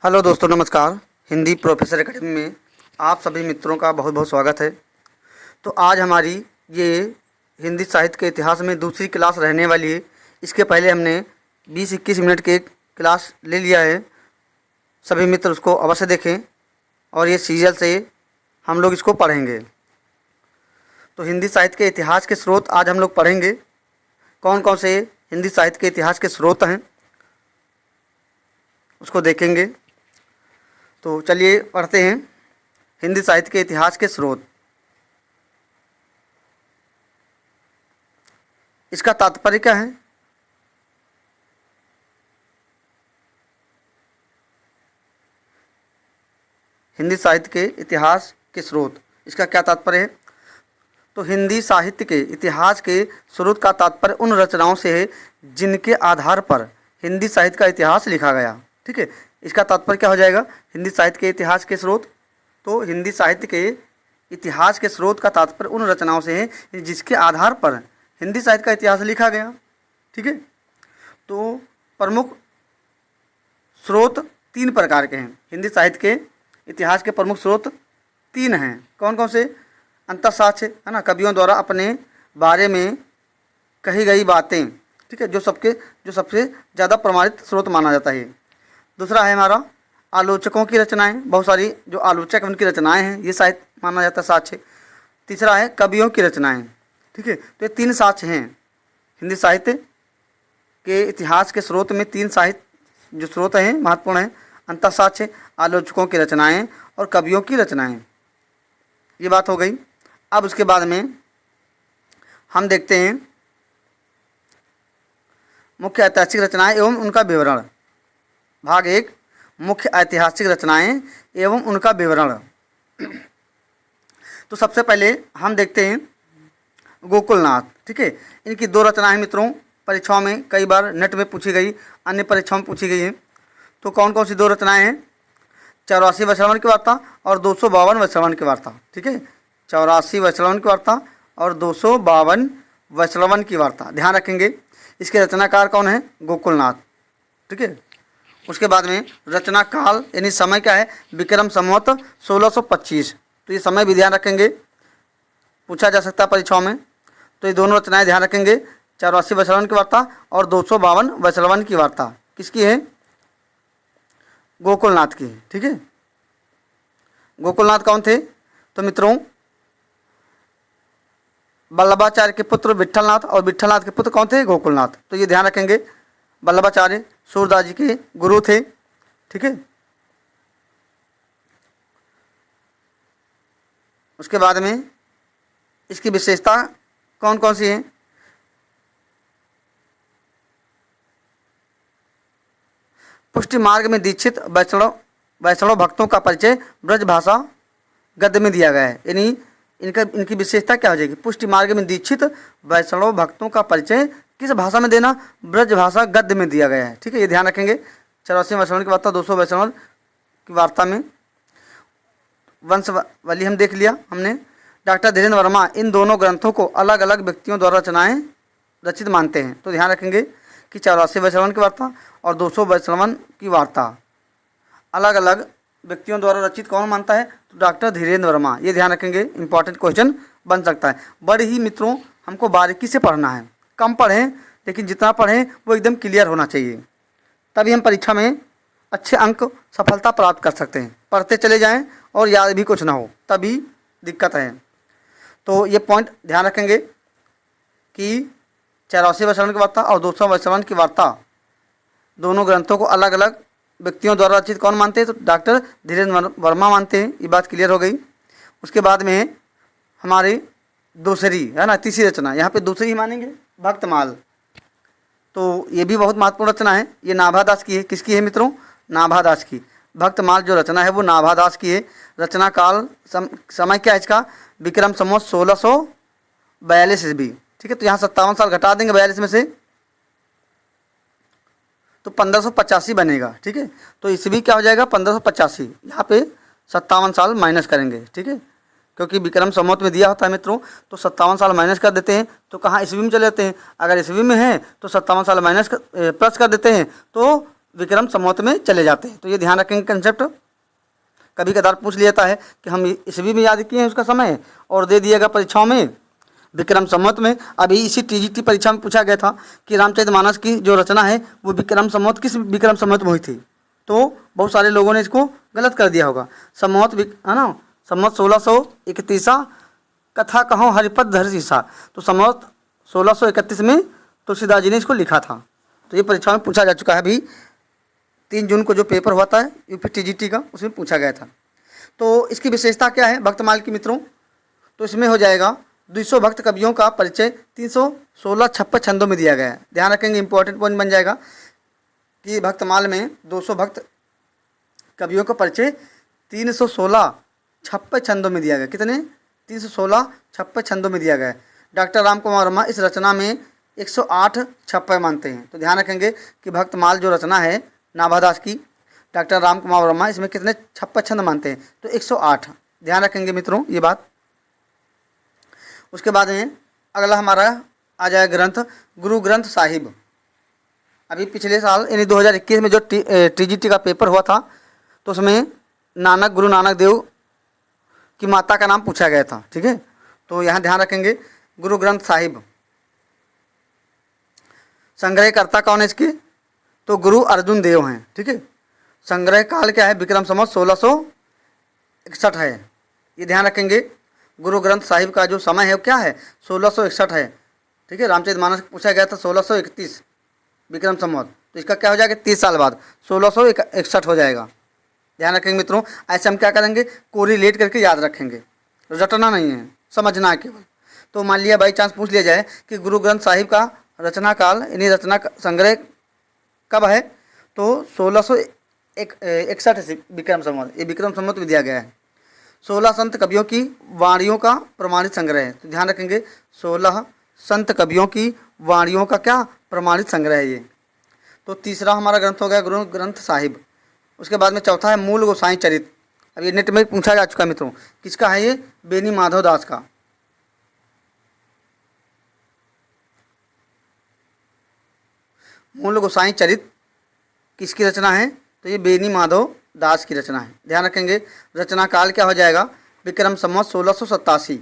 Hello दोस्तों, नमस्कार। Hindi professor academy में आप सभी मित्रों का बहुत बहुत स्वागत है। तो आज हमारी ये हिंदी साहित्य के इतिहास में दूसरी क्लास रहने वाली है। इसके पहले हमने 20-21 मिनट के क्लास ले लिया है। सभी मित्र उसको अवश्य देखें और ये सीरियल से हम लोग इसको पढ़ेंगे। तो हिंदी साहित्य के इतिहास के स्रोत आज हम लोग पढ़ेंगे। कौन कौन से हिंदी साहित्य के इतिहास के स्रोत हैं उसको देखेंगे। तो चलिए पढ़ते हैं हिंदी साहित्य के इतिहास के स्रोत। इसका तात्पर्य क्या है? हिंदी साहित्य के इतिहास के स्रोत, इसका क्या तात्पर्य है? तो हिंदी साहित्य के इतिहास के स्रोत का तात्पर्य उन रचनाओं से है जिनके आधार पर हिंदी साहित्य का इतिहास लिखा गया। ठीक है, इसका तात्पर्य क्या हो जाएगा? हिंदी साहित्य के इतिहास के स्रोत। तो हिंदी साहित्य के इतिहास के स्रोत का तात्पर्य उन रचनाओं से है जिसके आधार पर हिंदी साहित्य का इतिहास लिखा गया। ठीक है, तो प्रमुख स्रोत 3 प्रकार के हैं। हिंदी साहित्य के इतिहास के प्रमुख स्रोत 3 हैं। कौन कौन से? अंतःसाक्ष्य है ना, कवियों द्वारा अपने बारे में कही गई बातें। ठीक है, जो सबसे ज़्यादा प्रमाणित स्रोत माना जाता है। दूसरा है हमारा आलोचकों की रचनाएं, बहुत सारी जो आलोचक उनकी रचनाएं हैं, ये साहित्य माना जाता है साक्ष्य। तीसरा है कवियों की रचनाएं। ठीक है, तो ये 3 साक्ष्य हैं हिंदी साहित्य के इतिहास के स्रोत में। 3 साहित्य जो स्रोत हैं महत्वपूर्ण हैं: अंतःसाक्ष्य, आलोचकों की रचनाएं और कवियों की रचनाएं। ये बात हो गई। अब उसके बाद में हम देखते हैं मुख्य ऐतिहासिक रचनाएं एवं उनका विवरण। भाग 1, मुख्य ऐतिहासिक रचनाएं एवं उनका विवरण। तो सबसे पहले हम देखते हैं गोकुलनाथ। ठीक है, इनकी 2 रचनाएं मित्रों परीक्षाओं में कई बार नेट में पूछी गई, अन्य परीक्षाओं में पूछी गई हैं। तो कौन कौन सी 2 रचनाएं हैं? 84 वैश्रवण की वार्ता और 252 वैश्रवण की वार्ता। ठीक है, 84 वैश्रवण की वार्ता और 252 वैश्रवण की वार्ता। ध्यान रखेंगे इसके रचनाकार कौन है? गोकुलनाथ। ठीक है, उसके बाद में रचना काल यानी समय क्या है? विक्रम संवत 1625। तो ये समय भी ध्यान रखेंगे, पूछा जा सकता है परीक्षाओं में। तो ये दोनों रचनाएं ध्यान रखेंगे, 84 वैश्रवण की वार्ता और 252 वैश्रवण की वार्ता। किसकी है? गोकुलनाथ की। ठीक है, गोकुलनाथ कौन थे? तो मित्रों वल्लभाचार्य के पुत्र विट्ठलनाथ और विट्ठलनाथ के पुत्र कौन थे? गोकुलनाथ। तो ये ध्यान रखेंगे, वल्लभाचार्य सूरदास जी के गुरु थे। ठीक है, उसके बाद में इसकी विशेषता कौन कौन सी है? पुष्टि मार्ग में दीक्षित वैष्णव भक्तों का परिचय ब्रज भाषा गद्य में दिया गया है। यानी इनकी विशेषता क्या हो जाएगी? पुष्टि मार्ग में दीक्षित वैष्णव भक्तों का परिचय किस भाषा में देना? ब्रज भाषा गद्य में दिया गया है। ठीक है, ये ध्यान रखेंगे। 84 वैश्रवण की वार्ता, 200 वैश्रवण की वार्ता में वंशवली हम देख लिया हमने। डॉक्टर धीरेन्द्र वर्मा इन दोनों ग्रंथों को अलग अलग व्यक्तियों द्वारा रचनाएं रचित मानते हैं। तो ध्यान रखेंगे कि 84 वैश्रवण की वार्ता और 200 वैश्रवण की वार्ता अलग अलग व्यक्तियों द्वारा रचित कौन मानता है? तो डॉक्टर धीरेन्द्र वर्मा। ये ध्यान रखेंगे, इंपॉर्टेंट क्वेश्चन बन सकता है। बड़े ही मित्रों हमको बारीकी से पढ़ना है, कम पढ़ें लेकिन जितना पढ़ें वो एकदम क्लियर होना चाहिए, तभी हम परीक्षा में अच्छे अंक सफलता प्राप्त कर सकते हैं। पढ़ते चले जाएं और याद भी कुछ ना हो तभी दिक्कत है। तो ये पॉइंट ध्यान रखेंगे कि 84 वैश्रवण की वार्ता और 200 वैश्रवण की वार्ता दोनों ग्रंथों को अलग अलग व्यक्तियों द्वारा रचित कौन मानते हैं? तो डॉक्टर धीरेन्द्र वर्मा मानते हैं। ये बात क्लियर हो गई। उसके बाद में हमारी दूसरी है ना, तीसरी रचना, यहाँ पे दूसरी ही मानेंगे, भक्तमाल। तो ये भी बहुत महत्वपूर्ण रचना है। ये नाभादास की है। किसकी है मित्रों? नाभादास की। भक्तमाल जो रचना है वो नाभादास की है। रचना काल समय क्या है इसका? विक्रम संवत 1642 ईस्वी। ठीक है, तो यहाँ 57 साल घटा देंगे 42 में से तो 1585 बनेगा। ठीक है, तो ईस्वी क्या हो जाएगा? 1585। यहाँ पे 57 साल माइनस करेंगे। ठीक है, क्योंकि विक्रम संवत में दिया होता है मित्रों, तो 57 साल माइनस कर देते हैं तो कहाँ ईस्वी में चले जाते हैं। अगर ईस्वी में है तो 57 साल माइनस प्लस कर देते हैं तो विक्रम संवत में चले जाते हैं। तो ये ध्यान रखेंगे कंसेप्ट। कभी कदार पूछ लिया जाता है कि हम ईस्वी में याद किए हैं उसका समय और दे दिएगा परीक्षाओं में विक्रम संवत में। अभी इसी टीजीटी परीक्षा में पूछा गया था कि रामचरितमानस की जो रचना है वो विक्रम संवत किस विक्रम संवत में हुई थी। तो बहुत सारे लोगों ने इसको गलत कर दिया होगा। संवत है ना, संवत 1631 कथा कहो हरिपद धर शीशा। तो संवत 1631 में तुलसीदास जी ने इसको लिखा था। तो ये परीक्षा में पूछा जा चुका है। अभी 3 जून को जो पेपर हुआ था यूपी टीजीटी का, उसमें पूछा गया था। तो इसकी विशेषता क्या है भक्तमाल की मित्रों? तो इसमें हो जाएगा 200 भक्त कवियों का परिचय 316 छप्पन छंदों में दिया गया है। ध्यान रखेंगे, इंपॉर्टेंट पॉइंट बन जाएगा कि भक्तमाल में 200 भक्त कवियों का परिचय 316 छप्पन छंदों में दिया गया। कितने? 316 छप्पन छंदों में दिया गया है। डॉक्टर राम कुमार वर्मा इस रचना में 108 छप्पन मानते हैं। तो ध्यान रखेंगे कि भक्तमाल जो रचना है नाभादास की, डॉक्टर राम कुमार वर्मा इसमें कितने छप्पन छंद मानते हैं? तो 108। ध्यान रखेंगे मित्रों ये बात। उसके बाद में अगला हमारा आ जाए ग्रंथ गुरु ग्रंथ साहिब। अभी पिछले साल यानी 2021 में जो टीजीटी का पेपर हुआ था तो उसमें गुरु नानक देव की माता का नाम पूछा गया था। ठीक है, तो यहाँ ध्यान रखेंगे गुरु ग्रंथ साहिब संग्रहकर्ता कौन है इसके? तो गुरु अर्जुन देव हैं। ठीक है, संग्रह काल क्या है? विक्रम संवत 1661 है। ये ध्यान रखेंगे। गुरु ग्रंथ साहिब का जो समय है वो क्या है? 1661 है। ठीक है, रामचरितमानस पूछा गया था 1631 विक्रम संवत, तो इसका क्या हो जाएगा? 30 साल बाद 1661 हो जाएगा। ध्यान रखेंगे मित्रों। ऐसे हम क्या करेंगे? कोरिलेट करके याद रखेंगे, रटना नहीं है, समझना है केवल। तो मान लिया बाई चांस पूछ लिया जाए कि गुरु ग्रंथ साहिब का रचना काल यानी रचना संग्रह कब है? तो 1661 विक्रम संवत, ये विक्रम संवत में दिया गया है। 16 संत कवियों की वाणियों का प्रमाणित संग्रह है। तो ध्यान रखेंगे 16 संत कवियों की वाणियों का क्या प्रमाणित संग्रह है ये। तो तीसरा हमारा ग्रंथ हो गया गुरु ग्रंथ साहिब। उसके बाद में चौथा है मूल गोसाई चरित। अब ये नेट में पूछा जा चुका मित्रों, किसका है ये? बेनी माधव दास का। मूल गोसाई चरित किसकी रचना है? तो ये बेनी माधव दास की रचना है। ध्यान रखेंगे। रचना काल क्या हो जाएगा? विक्रम संवत 1687।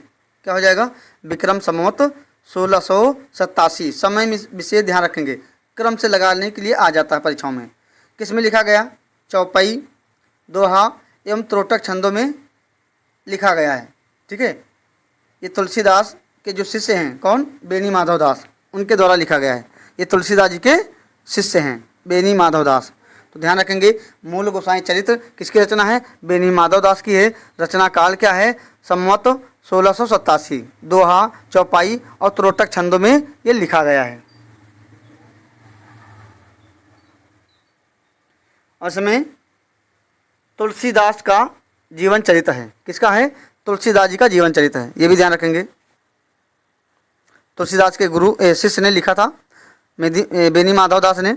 क्या हो जाएगा? विक्रम संवत 1687। समय विशेष ध्यान रखेंगे, क्रम से लगाने के लिए आ जाता है परीक्षाओं में। किस में लिखा गया? चौपाई, दोहा एवं त्रोटक छंदों में लिखा गया है। ठीक है, ये तुलसीदास के जो शिष्य हैं, कौन? बेनी माधव दास, उनके द्वारा लिखा गया है। ये तुलसीदास जी के शिष्य हैं बेनी माधव दास। तो ध्यान रखेंगे मूल गोसाई चरित्र किसकी रचना है? बेनी माधव दास की है। रचना काल क्या है? संवत 1687। दोहा, चौपाई और त्रोटक छंदों में ये लिखा गया है। और इसमें तुलसीदास का जीवन चरित्र है। किसका है? तुलसीदास जी का जीवन चरित्र है। ये भी ध्यान रखेंगे। तुलसीदास के गुरु शिष्य ने लिखा था बेनी माधव दास ने।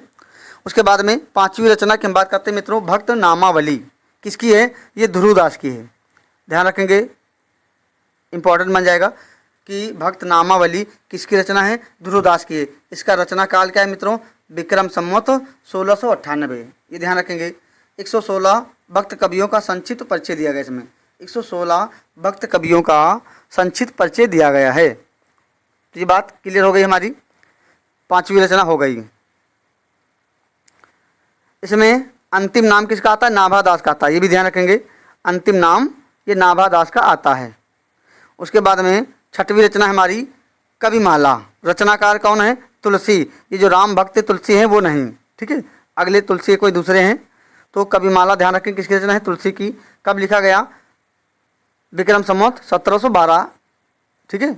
उसके बाद में 5वीं रचना की हम बात करते हैं मित्रों, भक्त नामावली। किसकी है? ये ध्रुवदास की है। ध्यान रखेंगे, इंपॉर्टेंट बन जाएगा कि भक्त नामावली किसकी रचना है? ध्रुवदास की है। इसका रचना काल क्या है मित्रों? विक्रम संवत 1698। ये ध्यान रखेंगे। 116 भक्त कवियों का संक्षिप्त परिचय दिया गया इसमें। 116 भक्त कवियों का संक्षिप्त परिचय दिया गया है। तो ये बात क्लियर हो गई, हमारी 5वीं रचना हो गई। इसमें अंतिम नाम किसका आता है? नाभादास का आता है। ये भी ध्यान रखेंगे, अंतिम नाम ये नाभादास का आता है। उसके बाद में 6वीं रचना हमारी कविमाला। रचनाकार कौन है? तुलसी। ये जो राम भक्त तुलसी हैं वो नहीं, ठीक है, अगले तुलसी कोई दूसरे हैं। तो कविमाला ध्यान रखें किसकी रचना है? तुलसी की। कब लिखा गया? विक्रम संवत 1712। ठीक है,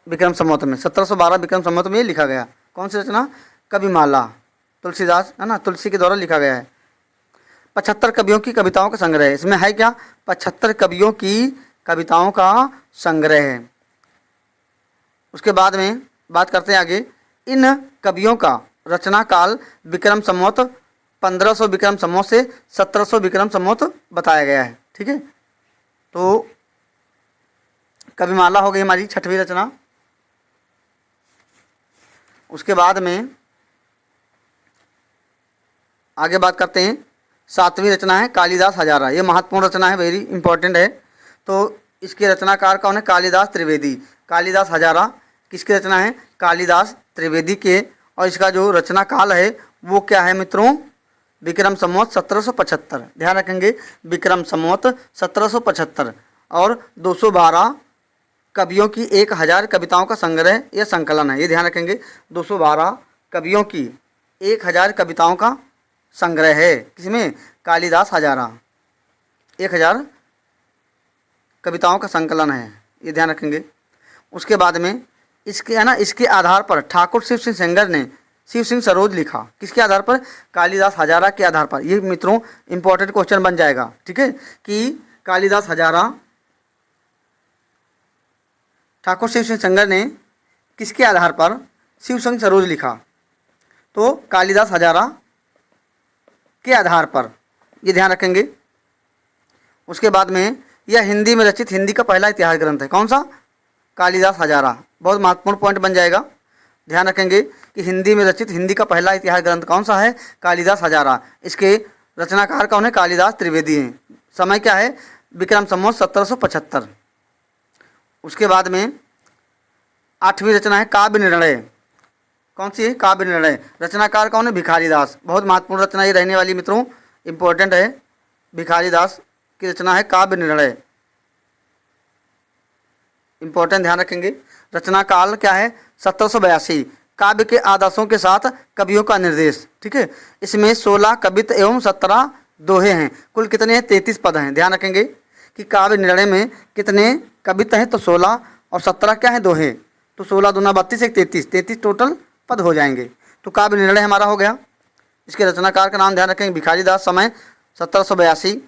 विक्रम संवत में 1712 विक्रम संवत में ये लिखा गया। कौन सी रचना? कविमाला, तुलसीदास, है ना, तुलसी के द्वारा लिखा गया है। 75 कवियों की कविताओं का संग्रह है। इसमें है क्या? 75 कवियों की कविताओं का संग्रह है। उसके बाद में बात करते हैं आगे। इन कवियों का रचना काल विक्रम संवत 1500 विक्रम संवत से 1700 विक्रम संवत बताया गया है। ठीक है, तो कविमाला हो गई हमारी 6वीं रचना। उसके बाद में आगे बात करते हैं। 7वीं रचना है कालिदास हजारा। ये महत्वपूर्ण रचना है, वेरी इंपॉर्टेंट है। तो इसके रचनाकार कौन है? कालिदास त्रिवेदी। कालिदास हजारा किसकी रचना है? कालिदास त्रिवेदी के। और इसका जो रचना काल है वो क्या है मित्रों? विक्रम संवत 1775। ध्यान रखेंगे, विक्रम संवत 1775। और 212 कवियों की 1000 कविताओं का संग्रह या संकलन है। ये ध्यान रखेंगे, 212 कवियों की 1000 कविताओं का संग्रह है। किसमें? कालिदास हजारा। 1000 कविताओं का संकलन है, ये ध्यान रखेंगे। उसके बाद में इसके है ना, इसके आधार पर ठाकुर शिव सिंह सेंगर ने शिव सिंह सरोज लिखा। किसके आधार पर? कालिदास हजारा के आधार पर। ये मित्रों इंपॉर्टेंट क्वेश्चन बन जाएगा, ठीक है, कि कालिदास हजारा ठाकुर शिव सिंह सेंगर ने किसके आधार पर शिव सिंह सरोज लिखा? तो कालिदास हजारा के आधार पर, ये ध्यान रखेंगे। उसके बाद में यह हिंदी में रचित हिंदी का पहला इतिहास ग्रंथ है। कौन सा? कालिदास हजारा। बहुत महत्वपूर्ण पॉइंट बन जाएगा, ध्यान रखेंगे कि हिंदी में रचित हिंदी का पहला इतिहास ग्रंथ कौन सा है? कालिदास हजारा। इसके रचनाकार कौन है? कालिदास त्रिवेदी हैं। समय क्या है? विक्रम संवत 1775। उसके बाद में 8वीं रचना है काव्य निर्णय। कौन सी है? काव्य निर्णय। रचनाकार कौन है? भिखारी दास। बहुत महत्वपूर्ण रचना ये रहने वाली मित्रों, इंपॉर्टेंट है। भिखारी दास की रचना है काव्य निर्णय, इंपॉर्टेंट, ध्यान रखेंगे। रचना काल क्या है? 1782। काव्य के आदर्शों के साथ कवियों का निर्देश, ठीक है। इसमें 16 कवित्त एवं 17 दोहे हैं। कुल कितने हैं? 33 पद हैं। ध्यान रखेंगे कि काव्य निर्णय में कितने कवित्त हैं? तो 16 और 17 क्या है? दोहे। तो 16 दूना 32, एक 33 टोटल पद हो जाएंगे। तो काव्य निर्णय हमारा हो गया। इसके रचनाकार का नाम ध्यान रखेंगे, भिखारी दास। समय 1782।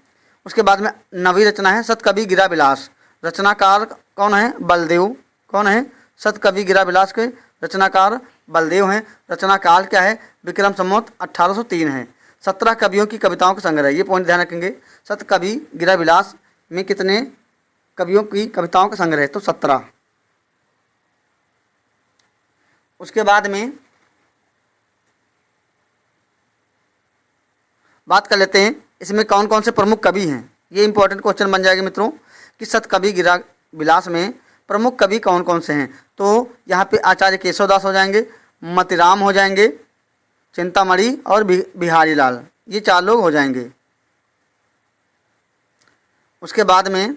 उसके बाद में 9वीं रचना है सतकवि गिरा विलास। रचनाकार कौन है? बलदेव। कौन है? सतकवि गिरा विलास के रचनाकार बलदेव हैं। रचना काल क्या है? विक्रम संवत 1803 है। 17 कवियों की कविताओं का संग्रह, ये पॉइंट ध्यान रखेंगे। सतकवि गिरा विलास में कितने कवियों की कविताओं का संग्रह है? तो 17। उसके बाद में बात कर लेते हैं इसमें कौन कौन से प्रमुख कवि हैं। ये इंपॉर्टेंट क्वेश्चन बन जाएगा मित्रों कि सतकवि गिरा विलास में प्रमुख कवि कौन कौन से हैं। तो यहाँ पे आचार्य केशवदास हो जाएंगे, मतिराम हो जाएंगे, चिंतामणि और बिहारी लाल, ये 4 लोग हो जाएंगे। उसके बाद में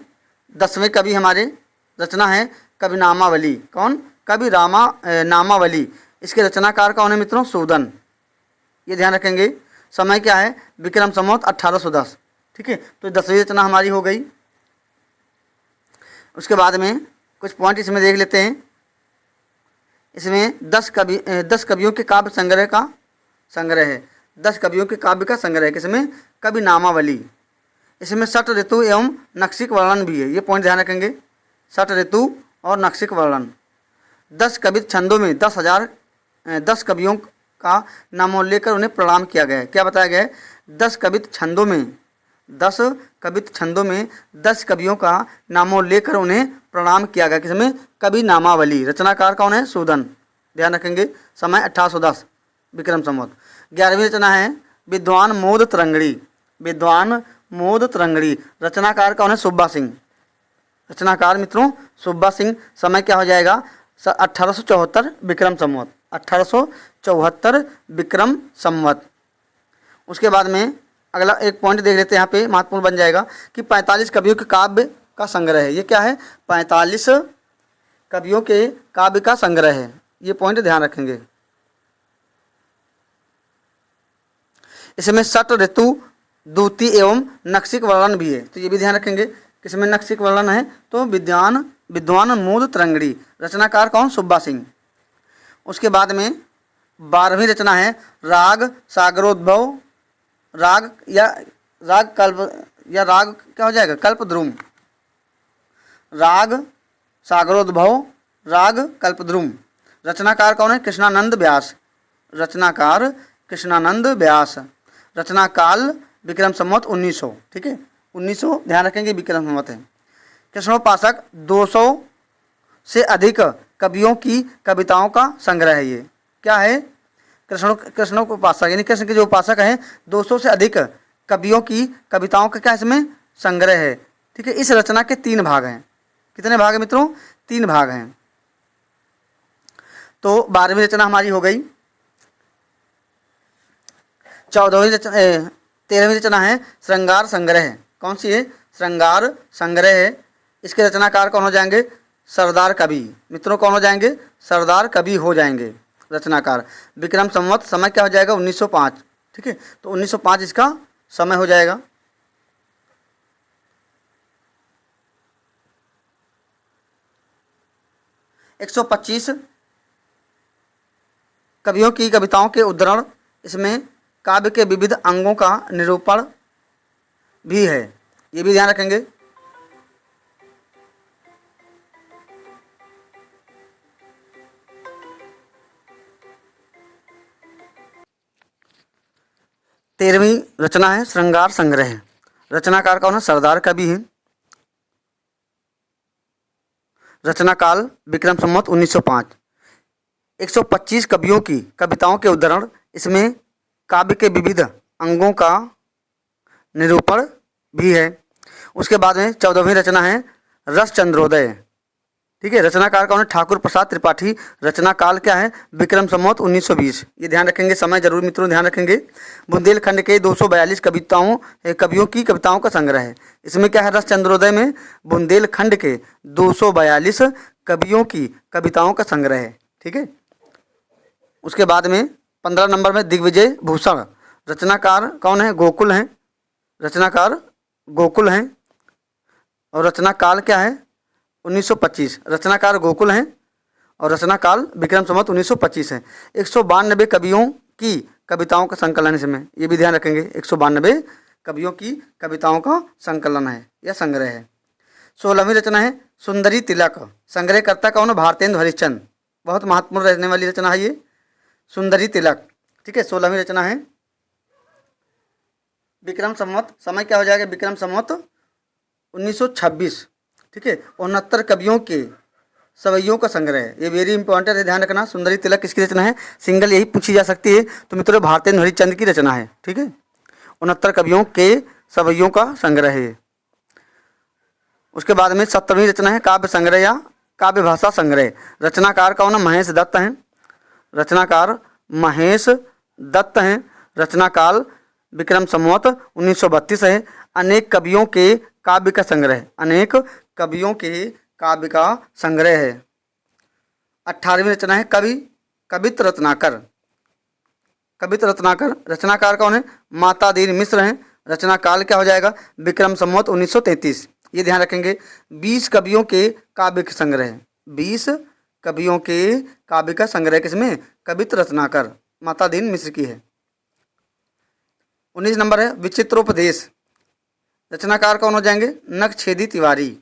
10वें कवि हमारे रचना है कवि नामावली। कौन? कवि नामावली। इसके रचनाकार कौन है मित्रों? सूदन, ये ध्यान रखेंगे। समय क्या है? विक्रम संवत 1810, ठीक है। तो 10वीं रचना हमारी हो गई। उसके बाद में कुछ पॉइंट इसमें देख लेते हैं। इसमें 10 कवियों के काव्य संग्रह का संग्रह है। 10 कवियों के काव्य का संग्रह है। किसमें? कवि नामावली। इसमें षट ऋतु एवं नक्षिक वर्णन भी है, ये पॉइंट ध्यान रखेंगे। षट ऋतु और नक्षिक वर्णन। 10 कवित छंदों में 10 कवियों का नामोल्लेख कर उन्हें प्रणाम किया गया है। क्या बताया गया है? 10 कवित छंदों में 10 कवियों का नामोल्लेख कर उन्हें प्रणाम किया गया। किसमें? कवि नामावली। रचनाकार कौन है? सूदन, ध्यान रखेंगे। समय 1810 विक्रम संवत। 11वीं रचना है विद्वान मोद तरंगड़ी। विद्वान मोद तरंगड़ी। रचनाकार कौन है? सुब्बा सिंह। रचनाकार मित्रों सुब्बा सिंह। समय क्या हो जाएगा? 1874 विक्रम संवत। 1874 विक्रम संवत। उसके बाद में अगला एक पॉइंट देख लेते हैं, यहाँ पे महत्वपूर्ण बन जाएगा कि 45 कवियों के काव्य का संग्रह है। ये क्या है? 45 कवियों के काव्य का संग्रह है, ये पॉइंट ध्यान रखेंगे। इसमें षट ऋतु, दूती एवं नक्षिक वर्णन भी है, तो ये भी ध्यान रखेंगे। किसमें नक्षिक वर्णन है? तो विद्वान मोद तरंगड़ी। रचनाकार कौन? सुब्बा सिंह। उसके बाद में 12वीं रचना है राग सागरोद्भव। राग क्या हो जाएगा? कल्पद्रुम। राग सागरोद्भव, राग कल्पद्रुम। रचनाकार कौन है? कृष्णानंद व्यास। रचनाकार कृष्णानंद व्यास। रचना काल विक्रम संवत 1900, ठीक है। 1900 ध्यान रखेंगे, विक्रम संवत है। कृष्णोपासक 200 से अधिक कवियों की कविताओं का संग्रह है। ये क्या है? कृष्ण के उपासक यानी कृष्ण के जो उपासक हैं 200 से अधिक कवियों की कविताओं का क्या इसमें संग्रह है। ठीक है, इस रचना के 3 भाग हैं। कितने भाग हैं मित्रों? 3 भाग हैं। तो 12वीं रचना हमारी हो गई। 13वीं रचना है श्रृंगार संग्रह। कौन सी है? श्रृंगार संग्रह है। इसके रचनाकार कौन हो जाएंगे? सरदार कवि। मित्रों कौन हो जाएंगे? सरदार कवि हो जाएंगे रचनाकार। विक्रम संवत समय क्या हो जाएगा? 1905। ठीक है, तो 1905 इसका समय हो जाएगा। एक 125 कवियों की कविताओं के उद्धरण, इसमें काव्य के विविध अंगों का निरूपण भी है, ये भी ध्यान रखेंगे। तेरहवीं रचना है श्रृंगार संग्रह। रचनाकार कौन है? सरदार कवि है। रचना काल विक्रम संवत 1905। 125 कवियों की कविताओं के उद्धरण, इसमें काव्य के विविध अंगों का निरूपण भी है। उसके बाद में 14वीं रचना है रस चंद्रोदय। ठीक है, रचनाकार कौन है? ठाकुर प्रसाद त्रिपाठी। रचना काल क्या है? विक्रम संवत 1920। ये ध्यान रखेंगे, समय जरूर मित्रों ध्यान रखेंगे। बुंदेलखंड के 242 कवियों की कविताओं का संग्रह है। इसमें क्या है? रस चंद्रोदय में बुंदेलखंड के 242 कवियों की कविताओं का संग्रह है। ठीक है, उसके बाद में 15 नंबर में दिग्विजय भूषण। रचनाकार कौन है? गोकुल हैं। रचनाकार गोकुल हैं और रचना काल क्या है? 1925। रचनाकार गोकुल हैं और रचना काल विक्रम संवत 1925 है। 192 कवियों की कविताओं का संकलन इसमें, ये भी ध्यान रखेंगे। 192 कवियों की कविताओं का संकलन है या संग्रह है। 16वीं रचना है सुंदरी तिलक। संग्रहकर्ता कौन? भारतेंदु हरिश्चंद्र। बहुत महत्वपूर्ण रहने वाली रचना है ये सुंदरी तिलक। ठीक है, 16वीं रचना है विक्रम संवत, समय क्या हो जाएगा? विक्रम संवत 1926। ठीक है, 69 कवियों के सवैयों का संग्रह है, ये वेरी इंपॉर्टेंट है, ध्यान रखना। सुंदरी तिलक किसकी रचना है? सिंगल यही पूछी जा सकती है, तो मित्रों भारतेंदु हरिश्चंद्र की रचना है। ठीक है, 69 कवियों के सवैयों का संग्रह है। उसके बाद में 17वीं रचना है काव्य संग्रह या काव्य भाषा संग्रह। रचनाकार कौन है? महेश दत्त हैं। रचनाकार महेश दत्त हैं। रचना काल विक्रम संवत 1932 है। अनेक कवियों के काव्य का संग्रह, अनेक कवियों के काव्य का संग्रह है। 18वीं रचना है कवित्र रत्नाकर। कवित्र रत्नाकर, रचनाकार कौन है? माता दीन मिश्र हैं। रचना काल क्या हो जाएगा? विक्रम संवत 1933। ये ध्यान रखेंगे। 20 कवियों के काव्य के संग्रह, 20 कवियों के काव्य का संग्रह किसमें? कवित्र रत्नाकर, माता दीन मिश्र की है। 19 नंबर है विचित्रोपदेश। रचनाकार कौन हो जाएंगे? नखछेदी तिवारी।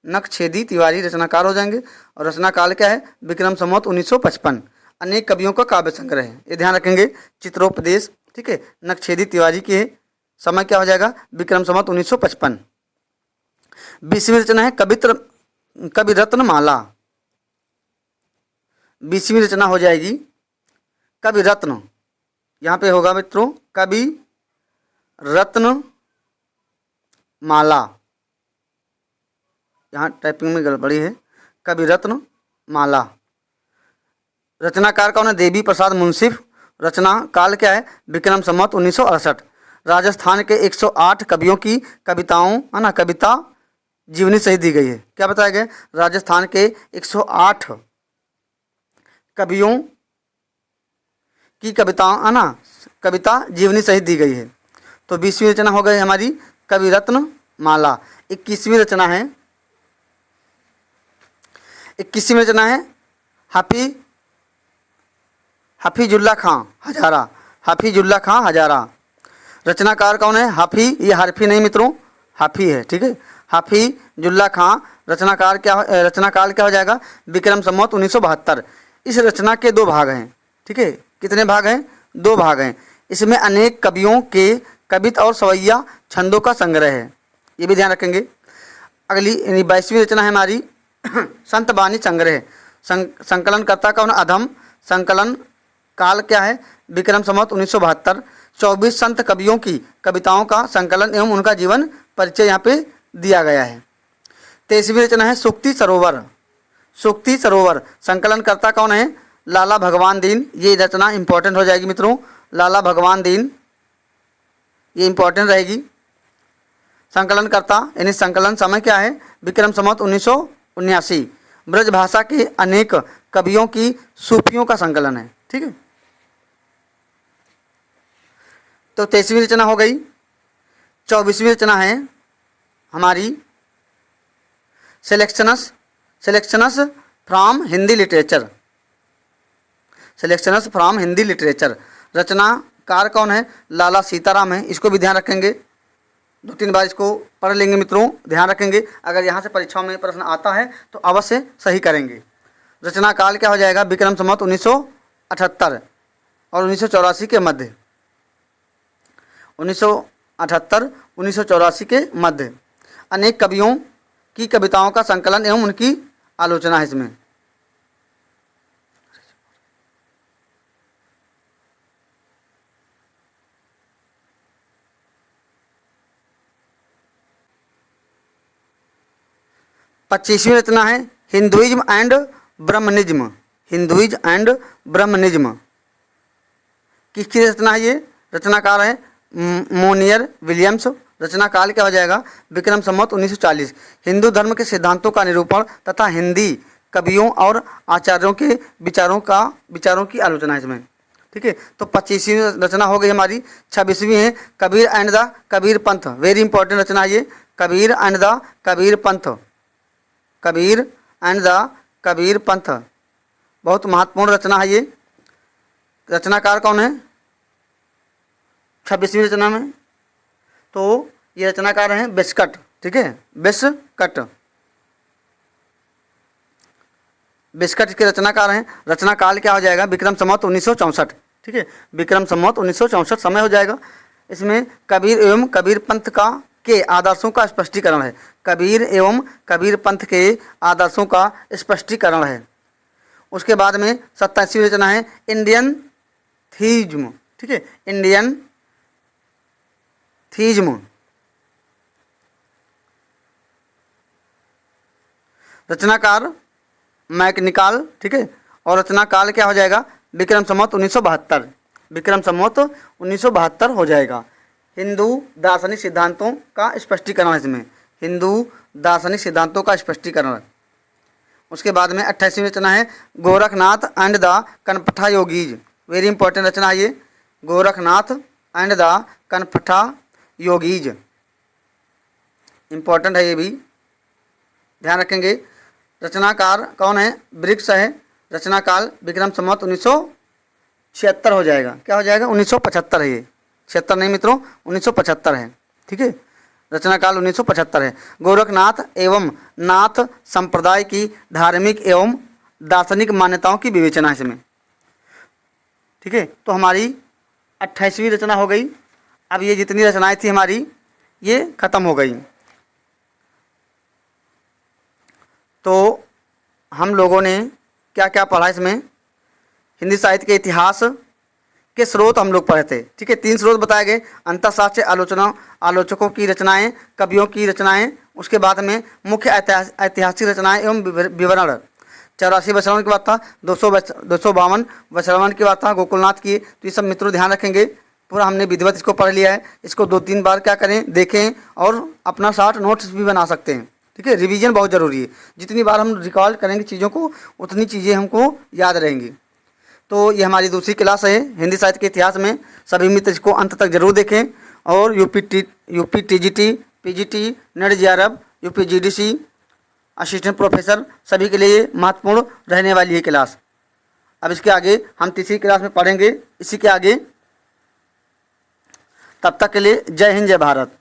नखछेदी तिवारी रचनाकार हो जाएंगे और रचना काल क्या है? विक्रम संवत 1955। अनेक कवियों का काव्य संग्रह है, ये ध्यान रखेंगे। चित्रोपदेश, ठीक है, नखछेदी तिवारी की है। समय क्या हो जाएगा? विक्रम संवत 1955। 20वीं रचना है कवि रत्न माला। 20वीं रचना हो जाएगी कवि रत्न, यहाँ पे होगा मित्रों कवि रत्न माला, यहाँ टाइपिंग में गड़बड़ी है, कवि रत्न माला। रचनाकार कौन है? देवी प्रसाद मुंसिफ। रचना काल क्या है? विक्रम संवत 1968। राजस्थान के 108 कवियों की कविताओं है ना, कविता जीवनी सहित दी गई है। क्या बताया गया? राजस्थान के 108 कवियों की कविताओं है ना, कविता जीवनी सहित दी गई है। तो 20वीं रचना हो गई हमारी कवि रत्न माला। 21वीं रचना है, 21वीं रचना है हफीजुल्ला खां हजारा। हफीजुल्ला खां हजारा। रचनाकार कौन है? हाफी, ये हारफी नहीं मित्रों, हाफी है, ठीक है। हफीजुल्ला खां। रचनाकार क्या, रचनाकाल क्या हो जाएगा? विक्रम संवत 1972। इस रचना के 2 भाग हैं, ठीक है। कितने भाग हैं? 2 भाग हैं। इसमें अनेक कवियों के कविता और सवैया छंदों का संग्रह है, ये भी ध्यान रखेंगे। अगली 22वीं रचना है हमारी संत बानी संग्रह। संकलन करता कौन? अधम। संकलन काल क्या है? विक्रम संवत 1972। 24 संत कवियों की कविताओं का संकलन एवं उनका जीवन परिचय यहाँ पे दिया गया है। 23वीं रचना है सूक्ति सरोवर। सूक्ति सरोवर संकलनकर्ता कौन है? लाला भगवान दीन। ये रचना इंपॉर्टेंट हो जाएगी मित्रों, लाला भगवान दीन, ये इंपॉर्टेंट रहेगी। संकलनकर्ता यानी संकलन समय क्या है? विक्रम संवत 1979। ब्रज भाषा के अनेक कवियों की सूफियों का संकलन है। ठीक है, तो 23वीं रचना हो गई। 24वीं रचना है हमारी selections from Hindi literature. Selections from Hindi literature, रचनाकार कौन है? लाला सीताराम है। इसको भी ध्यान रखेंगे, 2-3 बार इसको पढ़ लेंगे मित्रों, ध्यान रखेंगे। अगर यहाँ से परीक्षाओं में प्रश्न आता है तो अवश्य सही करेंगे। रचना काल क्या हो जाएगा? विक्रम संवत 1978 और 1984 के मध्य। 1978-1984 के मध्य अनेक कवियों की कविताओं का संकलन एवं उनकी आलोचना है इसमें। पच्चीसवीं रचना है हिंदुइज्म एंड ब्रह्मनिज्म। हिंदुइज्म एंड ब्रह्मनिज्म किसकी रचना है? ये रचनाकार है मोनियर विलियम्स। रचना काल क्या हो जाएगा? विक्रम संवत 1940। हिंदू धर्म के सिद्धांतों का निरूपण तथा हिंदी कवियों और आचार्यों के विचारों की आलोचना है इसमें। ठीक है, तो 25वीं रचना हो गई हमारी। 26वीं है Kabir and the Kabir Panth. Very important रचना है ये, Kabir and the Kabir Panth. Kabir and the Kabir Panth बहुत महत्वपूर्ण रचना है ये। रचनाकार कौन है 26वीं रचना में? तो ये रचनाकार हैं बिस्कट। ठीक है, बिस्कट के रचनाकार हैं। रचना काल क्या हो जाएगा? विक्रम संवत 1964। ठीक है, विक्रम संवत 1964 समय हो जाएगा। इसमें कबीर एवं कबीर पंथ के आदर्शों का स्पष्टीकरण है। कबीर एवं कबीर पंथ के आदर्शों का स्पष्टीकरण है। उसके बाद में 27वीं रचना है इंडियन थीज्म। ठीक है, इंडियन थीज्म रचनाकार मैकनिकाल। ठीक है, और रचना काल क्या हो जाएगा? विक्रम संवत 1972। विक्रम संवत 1972 हो जाएगा। हिंदू दार्शनिक सिद्धांतों का स्पष्टीकरण है इसमें, हिंदू दार्शनिक सिद्धांतों का स्पष्टीकरण। उसके बाद में 28वीं रचना है Gorakhnath and the Kanphata yogis. Very important रचना है ये, Gorakhnath and the Kanphata yogis, important है ये भी, ध्यान रखेंगे। रचनाकार कौन है? ब्रिक्स है। रचना काल विक्रम संवत 1976 हो जाएगा। क्या हो जाएगा? 1975 है ये, 76 नहीं मित्रों, 1975 है। ठीक है, रचना काल 1975 है। गोरखनाथ एवं नाथ संप्रदाय की धार्मिक एवं दार्शनिक मान्यताओं की विवेचना है इसमें। ठीक है, तो हमारी 28वीं रचना हो गई। अब ये जितनी रचनाएं थी हमारी ये खत्म हो गई। तो हम लोगों ने क्या क्या पढ़ा इसमें? हिंदी साहित्य के इतिहास के स्रोत हम लोग पढ़े थे। ठीक है, 3 स्रोत बताए गए, अंतःशास्त्रीय आलोचकों की रचनाएं, कवियों की रचनाएं, उसके बाद में मुख्य ऐतिहासिक रचनाएं एवं विवरण। 84 वैश्रवण की बात था, 252 वैश्रवण की बात था गोकुलनाथ की। तो ये सब मित्रों ध्यान रखेंगे, पूरा हमने विधिवत इसको पढ़ लिया है। इसको 2-3 बार क्या करें, देखें और अपना शॉर्ट नोट्स भी बना सकते हैं। ठीक है, रिवीजन बहुत ज़रूरी है। जितनी बार हम रिकॉल करेंगे चीज़ों को उतनी चीज़ें हमको याद रहेंगी। तो ये हमारी दूसरी क्लास है हिंदी साहित्य के इतिहास में। सभी मित्र इसको अंत तक जरूर देखें। और UP TGT, PGT, net JRF, UP GDC, assistant professor सभी के लिए महत्वपूर्ण रहने वाली है क्लास। अब इसके आगे हम तीसरी क्लास में पढ़ेंगे इसी के आगे। तब तक के लिए जय हिंद, जय भारत।